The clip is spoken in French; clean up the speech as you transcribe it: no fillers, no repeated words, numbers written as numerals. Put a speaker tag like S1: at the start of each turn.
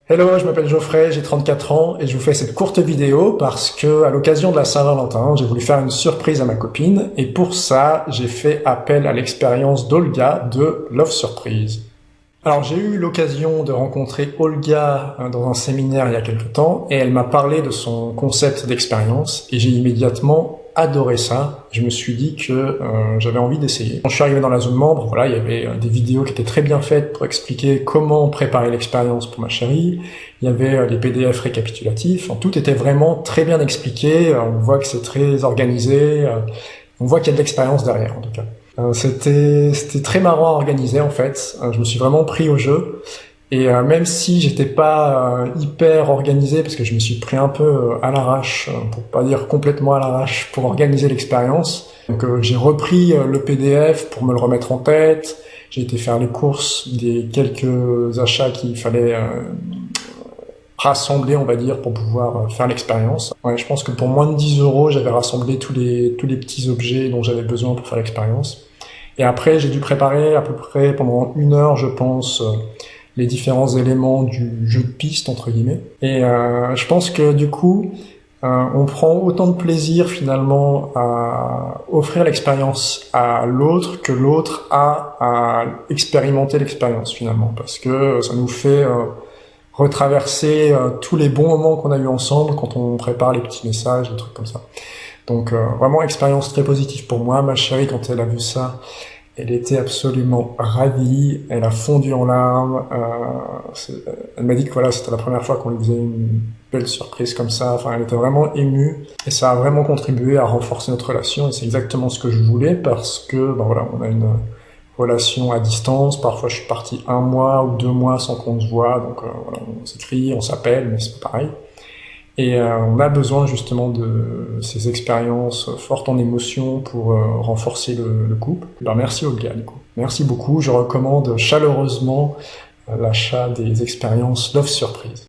S1: Hello, je m'appelle Geoffrey, j'ai 34 ans et je vous fais cette courte vidéo parce que, à l'occasion de la Saint-Valentin, j'ai voulu faire une surprise à ma copine et pour ça, j'ai fait appel à l'expérience d'Olga de Love Surprise. Alors, j'ai eu l'occasion de rencontrer Olga dans un séminaire il y a quelque temps et elle m'a parlé de son concept d'expérience et j'ai immédiatement adoré ça. Je me suis dit que j'avais envie d'essayer. Quand je suis arrivé dans la zone membre, voilà, il y avait des vidéos qui étaient très bien faites pour expliquer comment préparer l'expérience pour ma chérie. Il y avait des PDF récapitulatifs. Tout était vraiment très bien expliqué. On voit que c'est très organisé. On voit qu'il y a de l'expérience derrière, en tout cas. C'était très marrant à organiser en fait. Je me suis vraiment pris au jeu et même si j'étais pas hyper organisé parce que je me suis pris un peu à l'arrache, pour pas dire complètement à l'arrache, pour organiser l'expérience. Donc j'ai repris le PDF pour me le remettre en tête. J'ai été faire les courses des quelques achats qu'il fallait rassembler, on va dire, pour pouvoir faire l'expérience. Ouais, je pense que pour moins de 10 euros, j'avais rassemblé tous les petits objets dont j'avais besoin pour faire l'expérience. Et après, j'ai dû préparer à peu près pendant 1 heure, je pense, les différents éléments du jeu de piste, entre guillemets. Et je pense que du coup, on prend autant de plaisir finalement à offrir l'expérience à l'autre que l'autre a à expérimenter l'expérience finalement. Parce que ça nous fait retraverser tous les bons moments qu'on a eu ensemble quand on prépare les petits messages, des trucs comme ça. Donc vraiment expérience très positive pour moi. Ma chérie, quand elle a vu ça, elle était absolument ravie, elle a fondu en larmes. Elle m'a dit que voilà, c'était la première fois qu'on lui faisait une belle surprise comme ça. Enfin, elle était vraiment émue et ça a vraiment contribué à renforcer notre relation. Et c'est exactement ce que je voulais parce que ben voilà, on a une relation à distance. Parfois, je suis parti 1 mois ou 2 mois sans qu'on se voit. Donc voilà, on s'écrit, on s'appelle, mais c'est pas pareil. Et on a besoin justement de ces expériences fortes en émotions pour renforcer le couple. Alors merci Olga, du coup. Merci beaucoup. Je recommande chaleureusement l'achat des expériences Love Surprise.